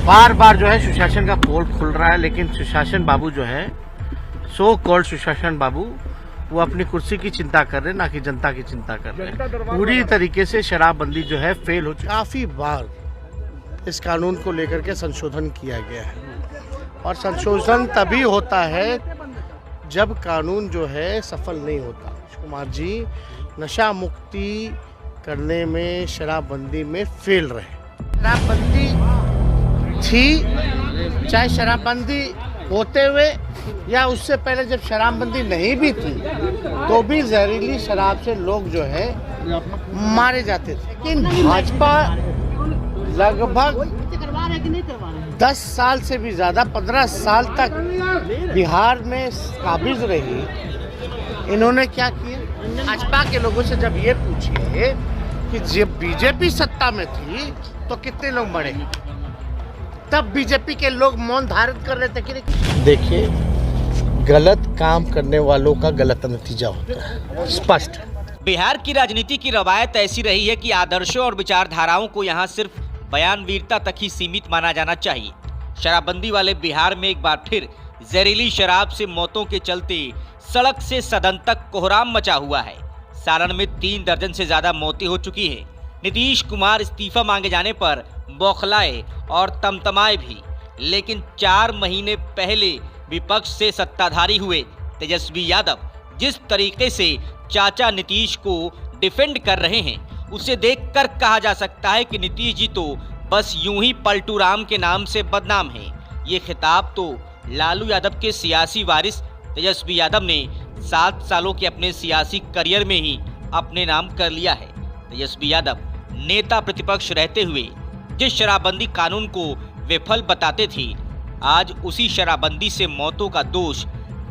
बार बार जो है सुशासन का पोल खुल रहा है, लेकिन सुशासन बाबू जो है, सो कॉल्ड सुशासन बाबू, वो अपनी कुर्सी की चिंता कर रहे हैं, ना कि जनता की चिंता कर रहे हैं। पूरी तरीके से शराबबंदी जो है फेल हो चुकी। काफी बार इस कानून को लेकर के संशोधन किया गया है, और संशोधन तभी होता है जब कानून जो है सफल नहीं होता। कुमार जी नशा मुक्ति करने में, शराबबंदी में फेल रहे। शराबबंदी थी, चाहे शराबबंदी होते हुए या उससे पहले जब शराबबंदी नहीं भी थी, तो भी जहरीली शराब से लोग जो है मारे जाते थे। लेकिन भाजपा लगभग 10 साल से भी ज़्यादा, 15 साल तक बिहार में काबिज रही। इन्होंने क्या किया? भाजपा के लोगों से जब ये पूछिए कि जब बीजेपी सत्ता में थी तो कितने लोग मरे, तब बीजेपी के लोग मौन धारण कर रहे थे कि नहीं। देखिए, गलत काम करने वालों का गलत नतीजा होता है, स्पष्ट। बिहार की राजनीति की रवायत ऐसी रही है कि आदर्शों और विचारधाराओं को यहाँ सिर्फ बयानवीरता तक ही सीमित माना जाना चाहिए। शराबबंदी वाले बिहार में एक बार फिर जहरीली शराब से मौतों के चलते सड़क से सदन तक कोहराम मचा हुआ है। सारण में 3 दर्जन से ज्यादा मौतें हो चुकी हैं। नीतीश कुमार इस्तीफा मांगे जाने पर बौखलाए और तमतमाए भी, लेकिन 4 महीने पहले विपक्ष से सत्ताधारी हुए तेजस्वी यादव जिस तरीके से चाचा नीतीश को डिफेंड कर रहे हैं, उसे देखकर कहा जा सकता है कि नीतीश जी तो बस यूं ही पलटू राम के नाम से बदनाम हैं। ये खिताब तो लालू यादव के सियासी वारिस तेजस्वी यादव ने 7 सालों के अपने सियासी करियर में ही अपने नाम कर लिया है। तेजस्वी यादव नेता प्रतिपक्ष रहते हुए जिस शराबबंदी कानून को विफल बताते थे, आज उसी शराबबंदी से मौतों का दोष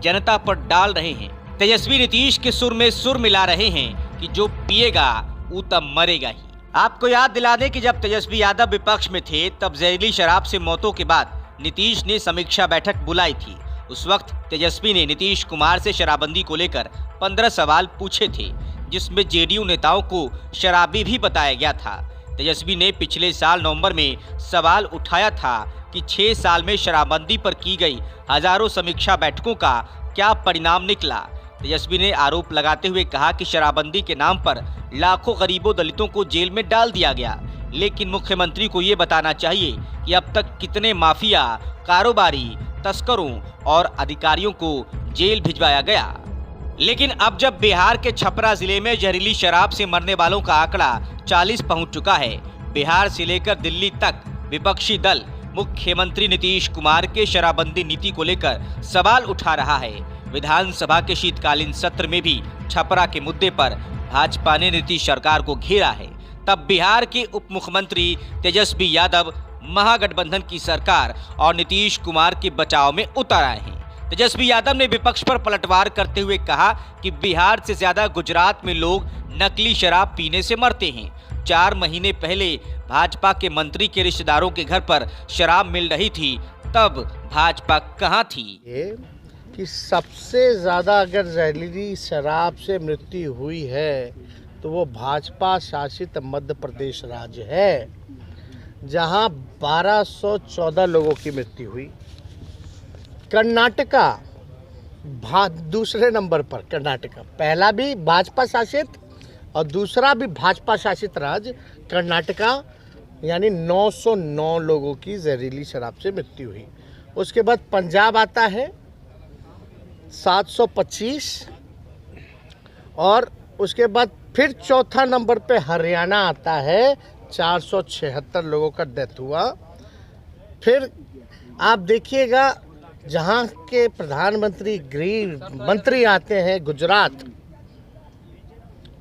जनता पर डाल रहे हैं। तेजस्वी नीतीश के सुर में सुर मिला रहे हैं कि जो पिएगा वो तब मरेगा ही। आपको याद दिला दें कि जब तेजस्वी यादव विपक्ष में थे, तब जहरीली शराब से मौतों के बाद नीतीश ने समीक्षा बैठक बुलाई थी। उस वक्त तेजस्वी ने नीतीश कुमार से शराबबंदी को लेकर 15 सवाल पूछे थे, जिसमें जेडीयू नेताओं को शराबी भी बताया गया था। तेजस्वी ने पिछले साल नवंबर में सवाल उठाया था कि 6 साल में शराबबंदी पर की गई हजारों समीक्षा बैठकों का क्या परिणाम निकला। तेजस्वी ने आरोप लगाते हुए कहा कि शराबबंदी के नाम पर लाखों गरीबों दलितों को जेल में डाल दिया गया, लेकिन मुख्यमंत्री को ये बताना चाहिए कि अब तक कितने माफिया, कारोबारी, तस्करों और अधिकारियों को जेल भिजवाया गया। लेकिन अब जब बिहार के छपरा जिले में जहरीली शराब से मरने वालों का आंकड़ा 40 पहुंच चुका है, बिहार से लेकर दिल्ली तक विपक्षी दल मुख्यमंत्री नीतीश कुमार के शराबबंदी नीति को लेकर सवाल उठा रहा है। विधानसभा के शीतकालीन सत्र में भी छपरा के मुद्दे पर भाजपा ने नीतीश सरकार को घेरा है। तब बिहार के उप मुख्यमंत्री तेजस्वी यादव महागठबंधन की सरकार और नीतीश कुमार के बचाव में उतर आए हैं। तेजस्वी यादव ने विपक्ष पर पलटवार करते हुए कहा कि बिहार से ज्यादा गुजरात में लोग नकली शराब पीने से मरते हैं। 4 महीने पहले भाजपा के मंत्री के रिश्तेदारों के घर पर शराब मिल रही थी, तब भाजपा कहाँ थी? कि सबसे ज़्यादा अगर जहरीली शराब से मृत्यु हुई है तो वो भाजपा शासित मध्य प्रदेश राज्य है, जहां 1214 लोगों की मृत्यु हुई। कर्नाटका दूसरे नंबर पर, कर्नाटका पहला भी भाजपा शासित और दूसरा भी भाजपा शासित राज्य कर्नाटका, यानी 909 लोगों की जहरीली शराब से मृत्यु हुई। उसके बाद पंजाब आता है 725, और उसके बाद फिर चौथा नंबर पे हरियाणा आता है, 476 लोगों का डेथ हुआ। फिर आप देखिएगा जहाँ के प्रधानमंत्री गृह मंत्री आते हैं गुजरात,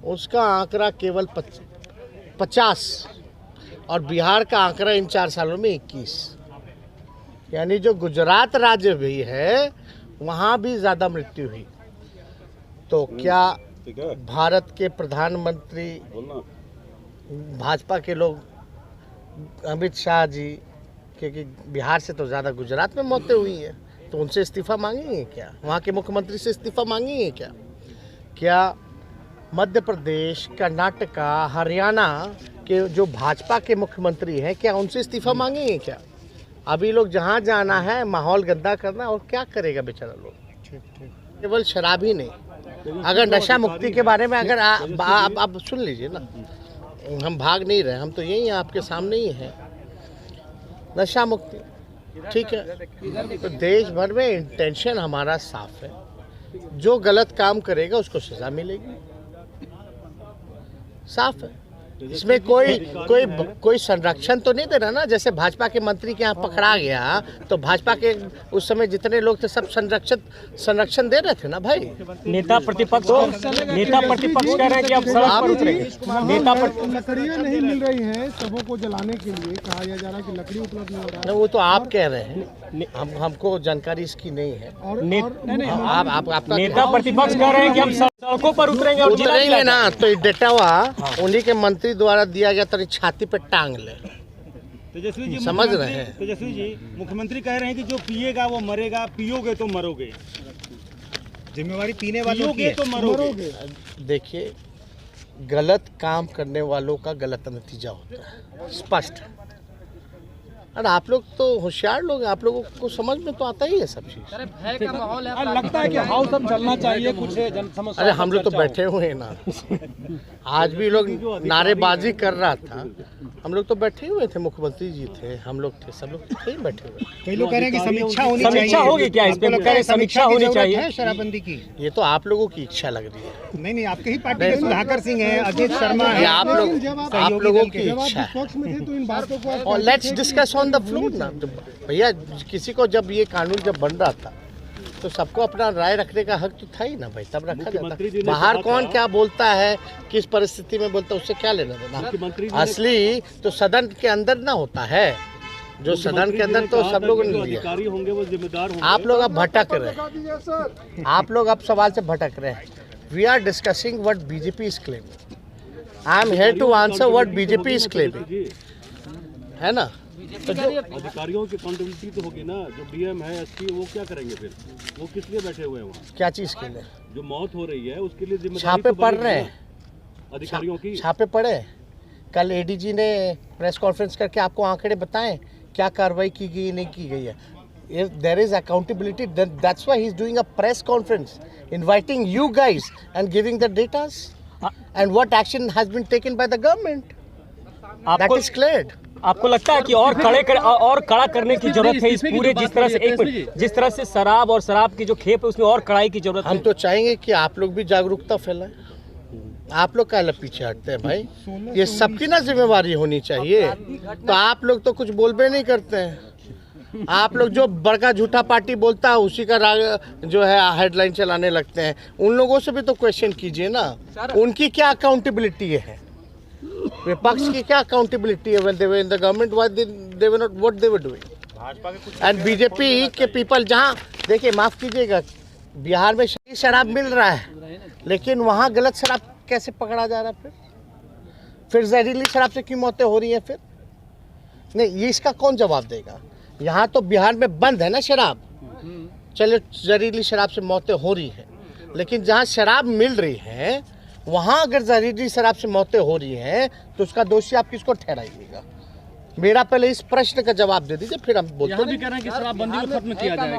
उसका आंकड़ा केवल 50, और बिहार का आंकड़ा इन 4 सालों में 21। यानी जो गुजरात राज्य भी है वहाँ भी ज़्यादा मृत्यु हुई। तो क्या भारत के प्रधानमंत्री, भाजपा के लोग, अमित शाह जी, क्योंकि बिहार से तो ज़्यादा गुजरात में मौतें हुई हैं, तो उनसे इस्तीफा मांगेंगे क्या? वहाँ के मुख्यमंत्री से इस्तीफा मांगेंगे क्या? क्या मध्य प्रदेश, कर्नाटका, हरियाणा के जो भाजपा के मुख्यमंत्री हैं, क्या उनसे इस्तीफा मांगेंगे क्या? अभी लोग जहाँ जाना है माहौल गंदा करना, और क्या करेगा बेचारा लोग। केवल शराब ही नहीं, अगर नशा मुक्ति के बारे में अगर आप सुन लीजिए ना, हम भाग नहीं रहे, हम तो यही हैं, आपके सामने ही है। नशा मुक्ति ठीक है, तो देश भर में इंटेंशन हमारा साफ है, जो गलत काम करेगा उसको सजा मिलेगी, साफ है। इसमें कोई संरक्षण तो नहीं दे रहा ना। जैसे भाजपा के मंत्री के यहाँ पकड़ा गया तो भाजपा के उस समय जितने लोग थे सब संरक्षण दे रहे थे ना भाई। नेता प्रतिपक्ष कह रहे हैं कि अब सड़क पर उतरेंगे। लकड़ियाँ नहीं मिल रही हैं, सबों को जलाने के लिए कहा जा रहा है कि लकड़ी उपलब्ध नहीं हो रहा है। वो तो आप कह रहे हैं, हमको जानकारी इसकी नहीं है। आपका नेता प्रतिपक्ष कह रहे हैं कि हम सड़कों पर उतरेंगे और उतरेंगे ना तो डेटा उन्हीं के मंत्री द्वारा दिया गया तो छाती पे टांग ले। तेजस्वी जी समझ रहे हैं। तेजस्वी जी मुख्यमंत्री कह रहे हैं कि जो पिएगा वो मरेगा, पियोगे तो मरोगे, जिम्मेवारी पीने वालों की है तो मरोगे। देखिए, गलत काम करने वालों का गलत नतीजा होता है, स्पष्ट है। अरे आप लोग तो होशियार लोग हैं, आप लोगों को समझ में तो आता ही है सब चीज। लगता है कि हाउस अब चलना चाहिए कुछ जन समस्या। अरे हम लोग तो बैठे हुए हैं ना, आज भी लोग नारेबाजी कर रहा था, हम लोग तो बैठे हुए थे, मुख्यमंत्री जी थे, हम लोग थे, सब लोग थे बैठे हुए। कई लोग कह रहे हैं कि समीक्षा होगी क्या इस पे? समीक्षा होनी चाहिए शराबबंदी की। ये तो आप लोगों की इच्छा लग रही है। नहीं, आपके ही पार्टी के सुधाकर सिंह है, अजीत शर्मा है, आप लोगों की इच्छा है। और let's discuss on the floor ना भैया। किसी को जब ये कानून जब बन रहा था तो सबको अपना राय रखने का हक तो था ही ना भाई, तब रखा जाता। बाहर कौन क्या बोलता है, किस परिस्थिति में बोलता है, उससे क्या लेना देना। असली तो सदन के अंदर ना होता है, जो सदन के अंदर तो सब लोगों ने लिया। होंगे वो जिम्मेदार होंगे। आप लोग अब भटक रहे हैं, आप लोग अब सवाल से भटक रहे हैं। We are discussing what BJP is claiming. I am here to answer what BJP is claiming, है ना। तो जो अधिकारियों की अकाउंटेबिलिटी तो होगी ना, जो डीएम है, एसपी, वो क्या करेंगे फिर? वो किस लिए बैठे हुए हैं वहाँ? क्या चीज के लिए? जो मौत हो रही है उसके लिए जिम्मेदारी छापे पड़ रहे हैं अधिकारियों की। छापे पड़े। कल एडीजी ने प्रेस कॉन्फ्रेंस करके आपको आंकड़े बताएं क्या कार्रवाई की गई नहीं की गई है। There is accountability, that's why he is doing a press conference inviting you guys and giving the datas and what action has been taken by the government. That is clear. आपको लगता है कि और कड़ा करने की जरूरत है इस पूरे जिस तरह से शराब और शराब की जो खेप है उसमें और कड़ाई की जरूरत है? हम तो चाहेंगे कि आप लोग भी जागरूकता फैलाएं। आप लोग काहे पीछे हटते हैं भाई, ये सबकी ना जिम्मेवारी होनी चाहिए। तो आप लोग तो कुछ बोलबे नहीं करते हैं। आप लोग जो बड़का झूठा पार्टी बोलता है उसी का जो है हेडलाइन चलाने लगते हैं। उन लोगों से भी तो क्वेश्चन कीजिए ना, उनकी क्या अकाउंटेबिलिटी है, विपक्ष की क्या अकाउंटेबिलिटी है? When they were in the government they were not what they were doing. And BJP के पीपल जहां देखिए, माफ कीजिएगा, बिहार में शराब मिल रहा है लेकिन वहां गलत शराब कैसे पकड़ा जा रहा है? फिर जहरीली शराब से क्यों मौतें हो रही है? फिर नहीं, ये इसका कौन जवाब देगा? यहाँ तो बिहार में बंद है ना शराब, चलिए जहरीली शराब से मौतें हो रही है, लेकिन जहाँ शराब मिल रही है वहाँ अगर जहरीली शराब से मौतें हो रही हैं तो उसका दोषी आप किसको ठहराइएगा? मेरा पहले इस प्रश्न का जवाब दे दीजिए, फिर हम बोलते हैं। भी कह रहे हैं कि शराबबंदी को खत्म किया जाए।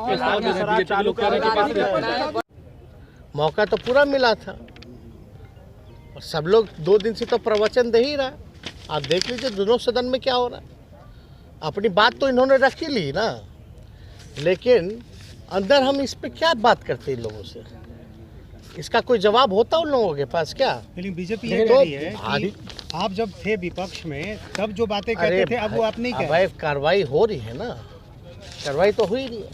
मौका तो पूरा मिला था और सब लोग 2 दिन से तो प्रवचन दे ही रहा है। आप देख लीजिए दोनों सदन में क्या हो रहा है। अपनी बात तो इन्होंने रख ही ली ना, लेकिन अंदर हम इस पे क्या बात करते हैं इन लोगों से? इसका कोई जवाब होता उन लोगों के पास क्या? लेकिन बीजेपी ये कह रही है कि आप जब थे विपक्ष में तब जो बातें कहते थे अब वो आप नहीं कह रहे। कार्रवाई हो रही है ना, कार्रवाई तो हुई नहीं है,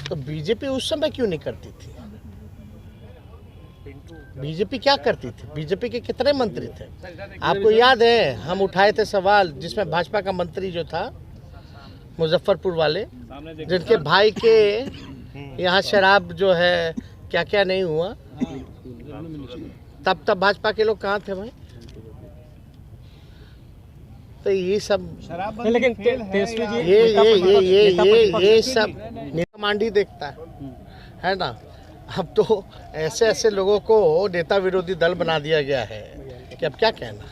तो बीजेपी उस समय क्यों नहीं करती थी? बीजेपी क्या करती थी? बीजेपी के कितने मंत्री थे? आपको याद है हम उठाए थे सवाल जिसमें भाजपा का मंत्री जो था मुजफ्फरपुर वाले, जिनके भाई के यहाँ शराब जो है क्या क्या नहीं हुआ, तब भाजपा के लोग कहाँ थे भाई? तो ये सब लेकिन ये सब नेता मांडी देखता है ना। अब तो ऐसे लोगों को नेता विरोधी दल बना दिया गया है कि अब क्या कहना।